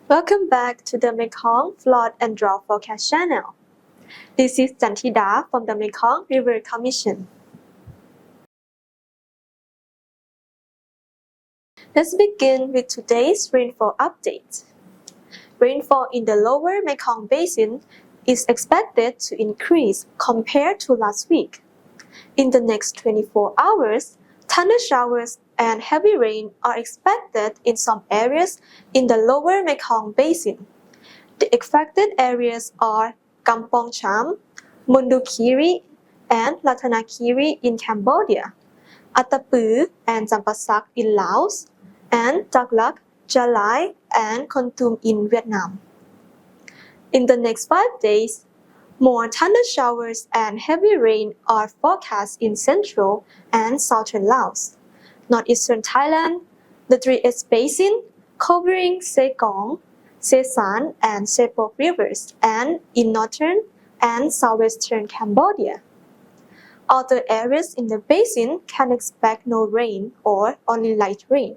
Welcome back to the Mekong Flood and Drought Forecast channel. This is Jantida from the Mekong River Commission. Let's begin with today's rainfall update. Rainfall in the lower Mekong Basin is expected to increase compared to last week. In the next 24 hours, thundershowers and heavy rain are expected in some areas in the lower Mekong Basin. The affected areas are Kampong Cham, Mondul Kiri, and Ratanakiri in Cambodia, Attapeu and Champasak in Laos, and Dak Lak, Gia Lai, and Kon Tum in Viet Nam. In the next 5 days, more thundershowers and heavy rain are forecast in central and southern Laos, northeastern Thailand, the Drought Basin, covering Mekong, San, and Sepok rivers, and in northern and southwestern Cambodia. Other areas in the basin can expect no rain or only light rain.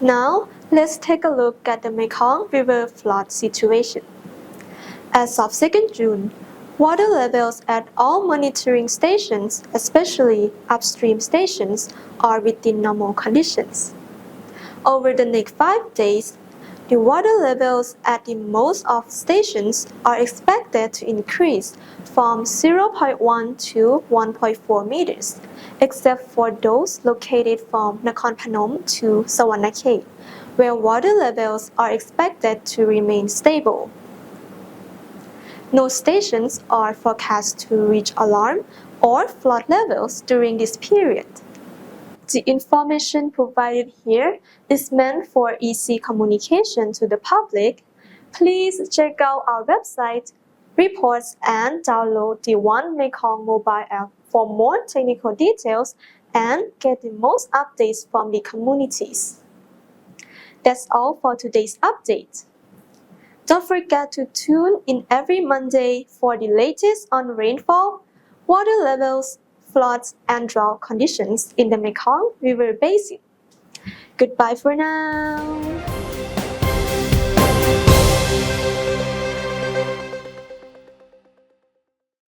Now, let's take a look at the Mekong River flood situation. As of 2nd June, water levels at all monitoring stations, especially upstream stations, are within normal conditions. Over the next 5 days, the water levels at the most of stations are expected to increase from 0.1 to 1.4 meters, except for those located from Nakhon Phanom to Savannakhet, where water levels are expected to remain stable. No stations are forecast to reach alarm or flood levels during this period. The information provided here is meant for easy communication to the public. Please check out our website, reports, and download the One Mekong mobile app for more technical details and get the most updates from the communities. That's all for today's update. Don't forget to tune in every Monday for the latest on rainfall, water levels, floods, and drought conditions in the Mekong River Basin. Goodbye for now.